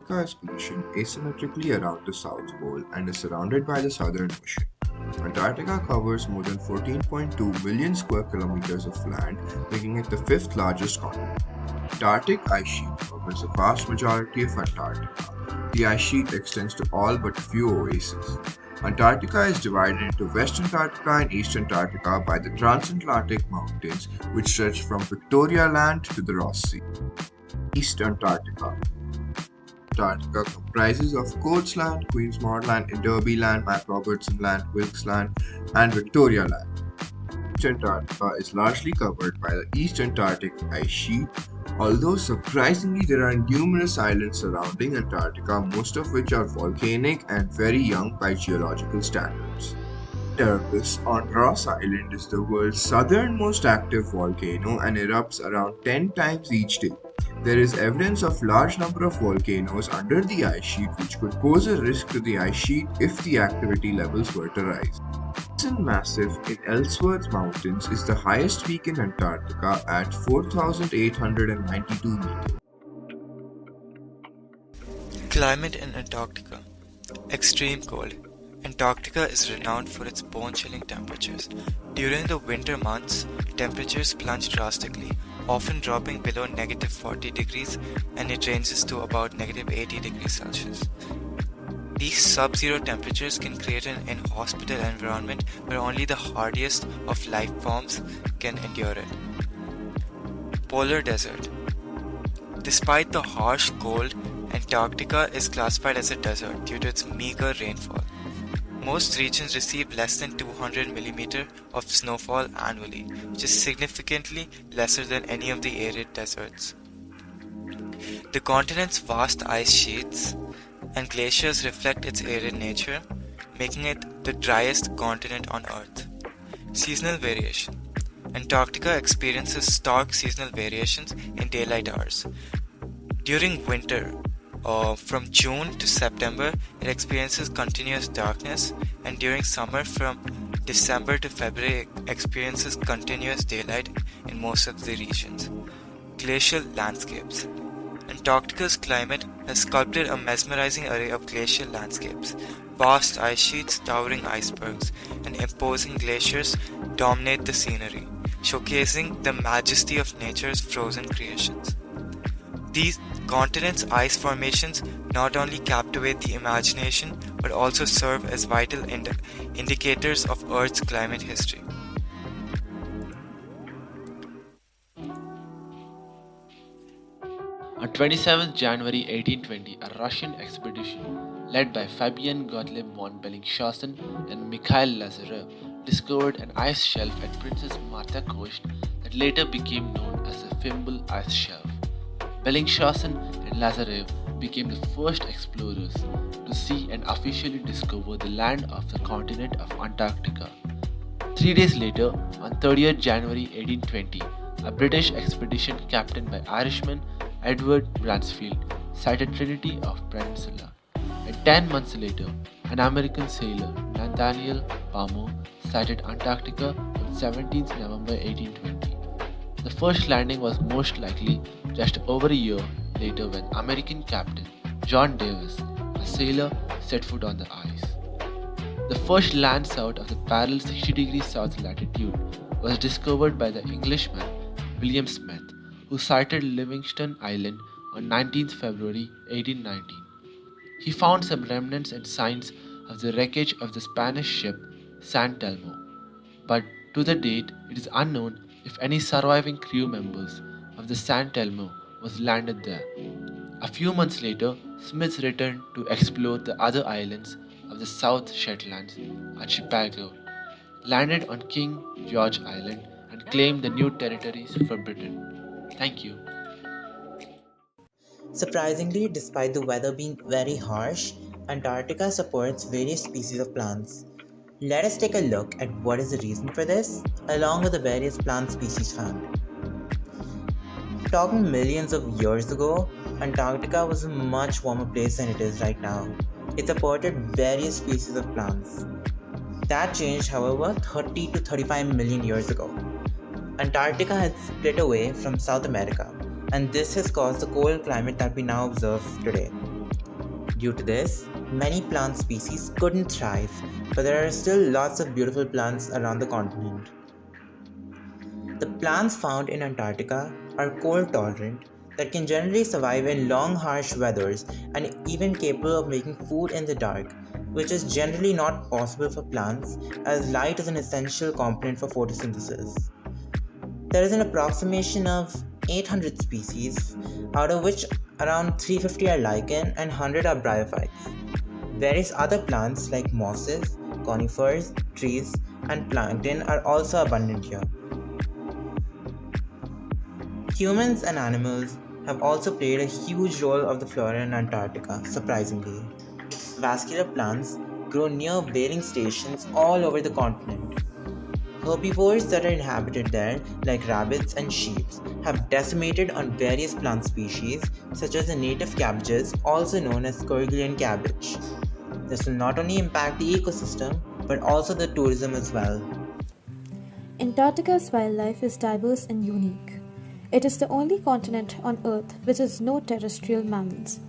Antarctica is positioned asymmetrically around the South Pole and is surrounded by the Southern Ocean. Antarctica covers more than 14.2 million square kilometers of land, making it the fifth largest continent. Antarctic ice sheet covers the vast majority of Antarctica. The ice sheet extends to all but a few oases. Antarctica is divided into West Antarctica and East Antarctica by the Transatlantic Mountains, which stretch from Victoria Land to the Ross Sea. East Antarctica. Antarctica comprises of Coates Land, Queensmont Land, Enderby Land, MacRobertson Land, Wilkes Land, and Victoria Land. East Antarctica is largely covered by the East Antarctic ice sheet, although surprisingly there are numerous islands surrounding Antarctica, most of which are volcanic and very young by geological standards. Erebus on Ross Island is the world's southernmost active volcano and erupts around 10 times each day. There is evidence of large number of volcanoes under the ice sheet which could pose a risk to the ice sheet if the activity levels were to rise. Wilson Massif in Ellsworth Mountains is the highest peak in Antarctica at 4,892 meters. Climate in Antarctica. Extreme cold. Antarctica is renowned for its bone-chilling temperatures. During the winter months, temperatures plunge drastically, often dropping below -40 degrees, and it ranges to about -80 degrees Celsius. These sub-zero temperatures can create an inhospitable environment where only the hardiest of life forms can endure it. Polar Desert. Despite the harsh cold, Antarctica is classified as a desert due to its meager rainfall. Most regions receive less than 200 mm of snowfall annually, which is significantly lesser than any of the arid deserts. The continent's vast ice sheets and glaciers reflect its arid nature, making it the driest continent on Earth. Seasonal variation. Antarctica experiences stark seasonal variations in daylight hours. During winter, from June to September, it experiences continuous darkness, and during summer, from December to February, it experiences continuous daylight in most of the regions. Glacial landscapes. Antarctica's climate has sculpted a mesmerizing array of glacial landscapes. Vast ice sheets, towering icebergs, and imposing glaciers dominate the scenery, showcasing the majesty of nature's frozen creations. These continents' ice formations not only captivate the imagination but also serve as vital indicators of Earth's climate history. On 27th January 1820, a Russian expedition led by Fabian Gottlieb von Bellingshausen and Mikhail Lazarev discovered an ice shelf at Princess Martha Coast that later became known as the Fimble Ice Shelf. Bellingshausen and Lazarev became the first explorers to see and officially discover the land of the continent of Antarctica. 3 days later, on 30th January 1820, a British expedition captained by Irishman Edward Bransfield sighted Trinity of Peninsula. And 10 months later, an American sailor, Nathaniel Palmer, sighted Antarctica on 17th November 1820. The first landing was most likely just over a year later when American captain John Davis, a sailor, set foot on the ice. The first land south of the parallel 60 degrees south latitude was discovered by the Englishman William Smith, who sighted Livingston Island on 19th February 1819. He found some remnants and signs of the wreckage of the Spanish ship San Telmo, but to the date it is unknown if any surviving crew members of the San Telmo was landed there. A few months later, Smith returned to explore the other islands of the South Shetlands archipelago, landed on King George Island, and claimed the new territories for Britain. Thank you. Surprisingly, despite the weather being very harsh, Antarctica supports various species of plants. Let us take a look at what is the reason for this, along with the various plant species found. Talking millions of years ago, Antarctica was a much warmer place than it is right now. It supported various species of plants. That changed, however, 30 to 35 million years ago. Antarctica had split away from South America, and this has caused the cold climate that we now observe today. Due to this, many plant species couldn't thrive, but there are still lots of beautiful plants around the continent. The plants found in Antarctica are cold tolerant that can generally survive in long harsh weathers and even capable of making food in the dark, which is generally not possible for plants as light is an essential component for photosynthesis. There is an approximation of 800 species, out of which around 350 are lichen and 100 are bryophytes. Various other plants like mosses, conifers, trees, and plankton are also abundant here. Humans and animals have also played a huge role of the flora in Antarctica, surprisingly. Vascular plants grow near whaling stations all over the continent. Herbivores that are inhabited there, like rabbits and sheep, have decimated on various plant species, such as the native cabbages, also known as Kerguelen cabbage. This will not only impact the ecosystem, but also the tourism as well. Antarctica's wildlife is diverse and unique. It is the only continent on Earth which has no terrestrial mammals,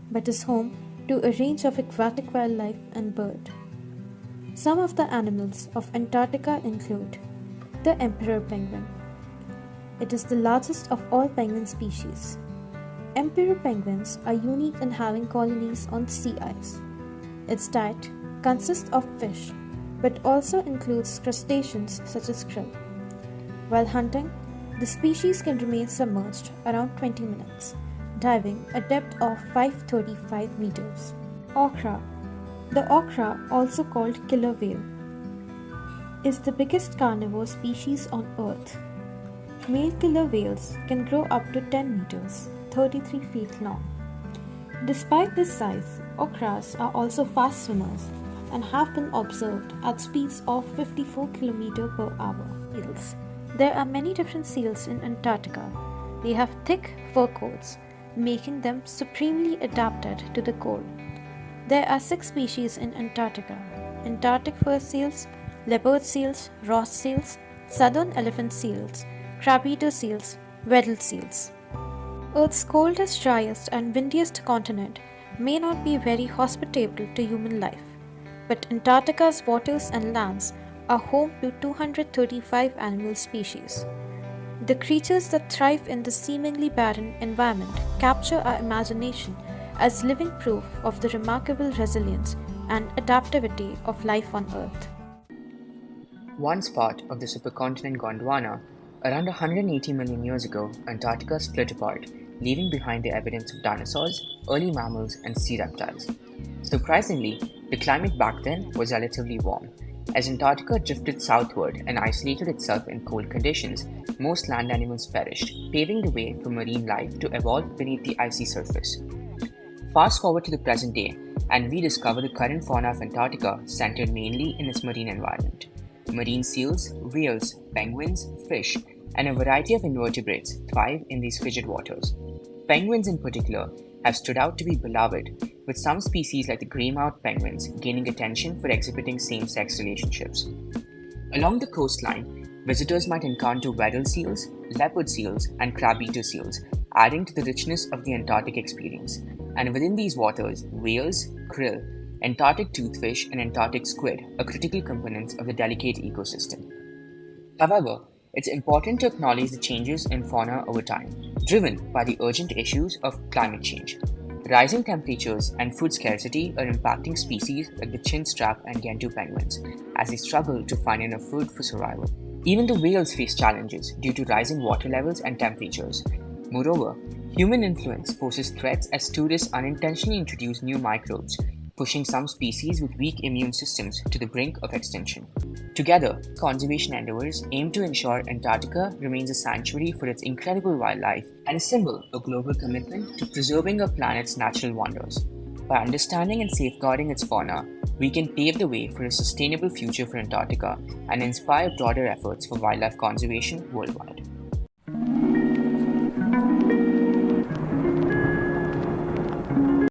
but is home to a range of aquatic wildlife and bird. Some of the animals of Antarctica include the emperor penguin. It is the largest of all penguin species. Emperor penguins are unique in having colonies on sea ice. Its diet consists of fish, but also includes crustaceans such as krill. While hunting, the species can remain submerged around 20 minutes, diving a depth of 535 meters. Orca. The orca, also called killer whale, is the biggest carnivore species on Earth. Male killer whales can grow up to 10 meters, 33 feet long. Despite this size, orcas are also fast swimmers and have been observed at speeds of 54 km per hour. Seals. There are many different seals in Antarctica. They have thick fur coats, making them supremely adapted to the cold. There are 6 species in Antarctica: Antarctic fur seals, leopard seals, Ross seals, southern elephant seals, crab-eater seals, Weddell seals. Earth's coldest, driest, and windiest continent may not be very hospitable to human life, but Antarctica's waters and lands are home to 235 animal species. The creatures that thrive in this seemingly barren environment capture our imagination as living proof of the remarkable resilience and adaptivity of life on Earth. Once part of the supercontinent Gondwana, around 180 million years ago, Antarctica split apart, leaving behind the evidence of dinosaurs, early mammals, and sea reptiles. Surprisingly, the climate back then was relatively warm. As Antarctica drifted southward and isolated itself in cold conditions, most land animals perished, paving the way for marine life to evolve beneath the icy surface. Fast forward to the present day, and we discover the current fauna of Antarctica centered mainly in its marine environment. Marine seals, whales, penguins, fish, and a variety of invertebrates thrive in these frigid waters. Penguins in particular have stood out to be beloved, with some species like the grey-mouthed penguins gaining attention for exhibiting same-sex relationships. Along the coastline, visitors might encounter Weddell seals, leopard seals, and crab-eater seals, adding to the richness of the Antarctic experience. And within these waters, whales, krill, Antarctic toothfish, and Antarctic squid are critical components of the delicate ecosystem. However, it's important to acknowledge the changes in fauna over time, driven by the urgent issues of climate change. Rising temperatures and food scarcity are impacting species like the chinstrap and gentoo penguins as they struggle to find enough food for survival. Even the whales face challenges due to rising water levels and temperatures. Moreover, human influence poses threats as tourists unintentionally introduce new microbes, pushing some species with weak immune systems to the brink of extinction. Together, conservation endeavors aim to ensure Antarctica remains a sanctuary for its incredible wildlife and a symbol of global commitment to preserving our planet's natural wonders. By understanding and safeguarding its fauna, we can pave the way for a sustainable future for Antarctica and inspire broader efforts for wildlife conservation worldwide.